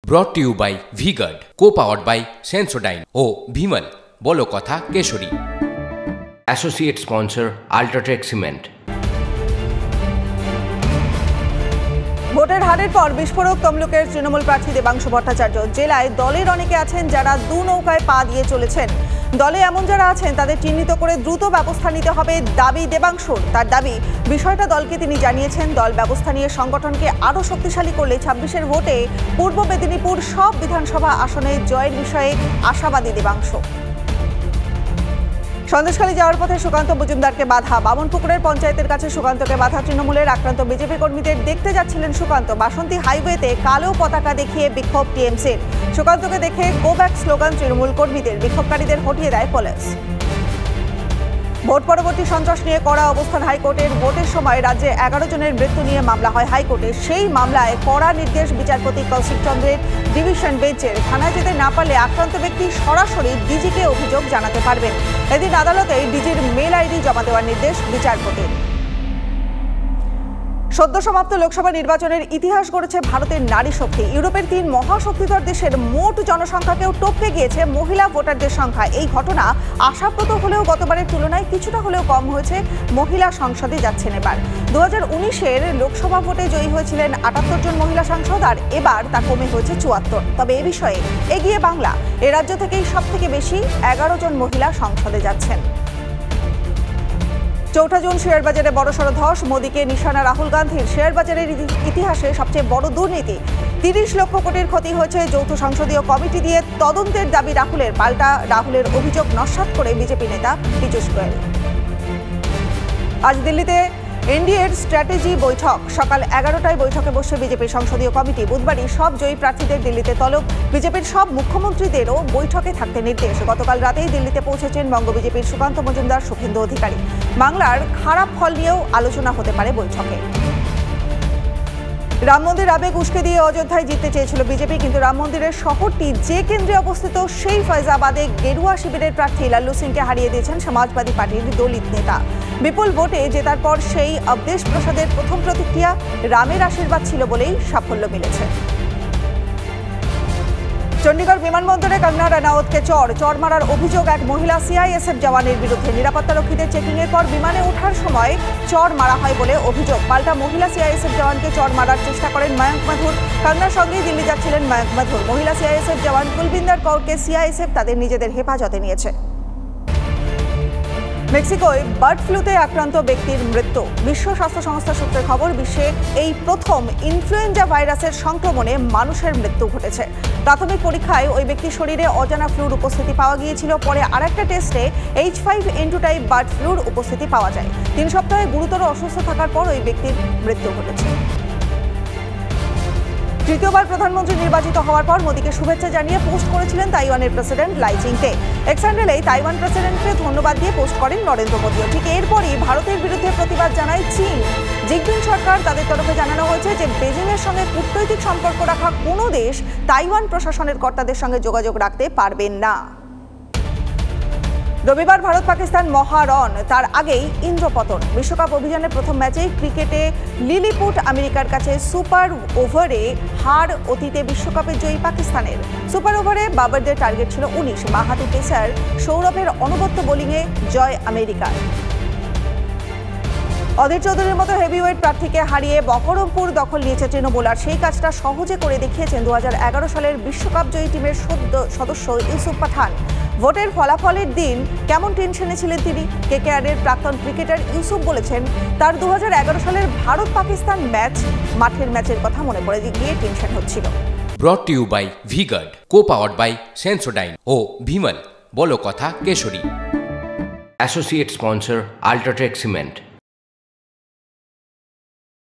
brought to you by V-Guard, co-powered by Sensodyne O Vimal বলো কথা Keshari. Associate sponsor Ultratech Cement। ভোটের হারের পর বিস্ফোরক তমলুকের তৃণমূল প্রার্থী দেবাংশু ভট্টাচার্য। জেলায় দলের অনেকে আছেন যারা দু নৌকায় পা দিয়ে চলেছেন। দলে এমন যারা আছেন তাদের চিহ্নিত করে দ্রুত ব্যবস্থা নিতে হবে দাবি দেবাংশুর। তার দাবি, বিষয়টা দলকে তিনি জানিয়েছেন। দল ব্যবস্থা নিয়ে সংগঠনকে আরও শক্তিশালী করলে ২৬-এর ভোটে পূর্ব মেদিনীপুর সব বিধানসভা আসনে জয়ের বিষয়ে আশাবাদী দেবাংশু। সন্দেশখালী যাওয়ার পথে সুকান্ত মজুমদারকে বাধা। বামনপুকুরের পঞ্চায়েতের কাছে সুকান্তকে বাধা। তৃণমূলের আক্রান্ত বিজেপি কর্মীদের দেখতে যাচ্ছিলেন সুকান্ত। বাসন্তী হাইওয়েতে কালো পতাকা দেখিয়ে বিক্ষোভ টিএমসির। সুকান্তকে দেখে গো ব্যাক স্লোগান তৃণমূল কর্মীদের। বিক্ষোভকারীদের হটিয়ে দেয় পুলিশ। ভোট পরবর্তী সন্ত্রাস নিয়ে কড়া অবস্থান হাইকোর্টের। ভোটের সময় রাজ্যে ১১ জনের মৃত্যু নিয়ে মামলা হয় হাইকোর্টে। সেই মামলায় কড়া নির্দেশ বিচারপতি কৌশিক চন্দ্রের ডিভিশন বেঞ্চের। থানায় যেতে না পারলে আক্রান্ত ব্যক্তি সরাসরি ডিজিকে অভিযোগ জানাতে পারবেন। এদিন আদালতে ডিজির মেল আইডি জমা দেওয়ার নির্দেশ বিচারপতির। সদ্য সমাপ্ত লোকসভা নির্বাচনের ইতিহাস গড়েছে ভারতের নারী শক্তি। ইউরোপের ৩ মহাশক্তিধর দেশের মোট জনসংখ্যাকেও টপকে গিয়েছে মহিলা ভোটারদের সংখ্যা। এই ঘটনা আশাপ্রদ হলেও গতবারের তুলনায় কিছুটা হলেও কম হয়েছে। মহিলা সংসদে যাচ্ছেন এবার। ২০১৯-এর লোকসভা ভোটে জয়ী হয়েছিলেন ৭৮ জন মহিলা সাংসদ, আর এবার তা কমে হয়েছে ৭৪। তবে এ বিষয়ে এগিয়ে বাংলা। এ রাজ্য থেকেই সব থেকে বেশি ১১ জন মহিলা সংসদে যাচ্ছেন। ৪ জুন শেয়ারবাজারে বড়সড় ধস। মোদীকে নিশানা রাহুল গান্ধীর। শেয়ারবাজারের ইতিহাসে সবচেয়ে বড় দুর্নীতি। ৩০ লক্ষ কোটির ক্ষতি হয়েছে। যৌথ সংসদীয় কমিটি দিয়ে তদন্তের দাবি রাহুলের। পাল্টা রাহুলের অভিযোগ নস্যাৎ করে বিজেপি নেতা পীযূষ গোয়েল। আজ দিল্লিতে এনডিএর স্ট্র্যাটেজি বৈঠক। সকাল ১১টায় বৈঠকে বসে বিজেপির সংসদীয় কমিটি। বুধবারই সব জয়ী প্রার্থীদের দিল্লিতে তলব। বিজেপির সব মুখ্যমন্ত্রীদেরও বৈঠকে থাকতে নির্দেশ। গতকাল রাতেই দিল্লিতে পৌঁছেছেন বঙ্গ বিজেপির সুকান্ত মজুমদার, শুভেন্দু অধিকারী। বাংলার খারাপ ফল নিয়েও আলোচনা হতে পারে বৈঠকে। রাম মন্দির আবেগ উস্কে দিয়ে অযোধ্যায় জিততে চেয়েছিল বিজেপি, কিন্তু রাম মন্দিরের শহরটি যে কেন্দ্রে অবস্থিত সেই ফয়জাবাদে গেরুয়া শিবিরের প্রার্থী লাল্লু সিংকে হারিয়ে দিয়েছেন সমাজবাদী পার্টির দলিত নেতা। বিপুল ভোটে জেতার পর সেই অবদেশ প্রসাদের প্রথম প্রতিক্রিয়া, রামের আশীর্বাদ ছিল বলেই সাফল্য মিলেছে। চণ্ডীগড় বিমানবন্দরে কঙ্গনা রানাওয়াতকে চড় মারার অভিযোগ এক মহিলা সিআইএসএফ জওয়ানের বিরুদ্ধে। নিরাপত্তারক্ষীদের চেকিংয়ের পর বিমানে ওঠার সময় চড় মারা হয় বলে অভিযোগ। পাল্টা মহিলা সিআইএসএফ জওয়ানকে চড় মারার চেষ্টা করেন ময়ঙ্ক মাথুর। কঙ্গনার সঙ্গেই দিল্লি যাচ্ছিলেন ময়ঙ্ক মাথুর। মহিলা সিআইএসএফ জওয়ান কুলবিন্দর কৌরকে সিআইএসএফ তাদের নিজেদের হেফাজতে নিয়েছে। মেক্সিকোয় বার্ড ফ্লুতে আক্রান্ত ব্যক্তির মৃত্যু। বিশ্ব স্বাস্থ্য সংস্থা সূত্রে খবর, বিশ্বে এই প্রথম ইনফ্লুয়েঞ্জা ভাইরাসের সংক্রমণে মানুষের মৃত্যু ঘটেছে। প্রাথমিক পরীক্ষায় ওই ব্যক্তির শরীরে অজানা ফ্লুর উপস্থিতি পাওয়া গিয়েছিল। পরে আরেকটা টেস্টে H5N2 টাইপ বার্ড ফ্লুর উপস্থিতি পাওয়া যায়। ৩ সপ্তাহে গুরুতর অসুস্থ থাকার পর ওই ব্যক্তির মৃত্যু ঘটেছে। তৃতীয়বার প্রধানমন্ত্রী নির্বাচিত হওয়ার পর মোদীকে শুভেচ্ছা জানিয়ে পোস্ট করেছিলেন তাইওয়ানের প্রেসিডেন্ট লাই চিংতে। এক্স হ্যান্ডেলেই তাইওয়ান প্রেসিডেন্টকে ধন্যবাদ দিয়ে পোস্ট করেন নরেন্দ্র মোদীও। ঠিক এরপরই ভারতের বিরুদ্ধে প্রতিবাদ জানায় চীন। জিনপিং সরকার, তাদের তরফে জানানো হয়েছে যে বেজিংয়ের সঙ্গে কূটনৈতিক সম্পর্ক রাখা কোনো দেশ তাইওয়ান প্রশাসনের কর্তাদের সঙ্গে যোগাযোগ রাখতে পারবেন না। রবিবার ভারত পাকিস্তান মহারণ, তার আগেই ইন্দ্রপতন। বিশ্বকাপ অভিযানের প্রথম ম্যাচেই ক্রিকেটে লিলিপুট আমেরিকার কাছে সুপার ওভারে হার। অতীতে বিশ্বকাপে জয়ী পাকিস্তানের। সুপার ওভারে বাবরদের টার্গেট ছিল ১৯। বাঁহাতি পেসার সৌরভের অনবদ্য বোলিংয়ে জয় আমেরিকার। অধীর চৌধুরীর মতো হেভিওয়েট প্রার্থীকে হারিয়ে বহরমপুর দখল নিয়েছে তৃণমূল। আর সেই কাজটা সহজে করে দেখিয়েছেন ২০১১ সালের বিশ্বকাপ জয়ী টিমের সদস্য ইউসুফ পাঠান। ভোটের ফলাফলের দিন কেমন টেনশনে ছিলেন তিনি। কেকেআরের প্রাক্তন ক্রিকেটার ইউসুফ বলেছেন, তার ২০১১ সালের ভারত পাকিস্তান মাঠের ম্যাচের কথা মনে পড়ে গিয়ে টেনশন হচ্ছিল। brought to you by V-Guard, co-powered by Sensodyne O Vimal বলো কথা Keshari. Associate sponsor Ultratech Cement।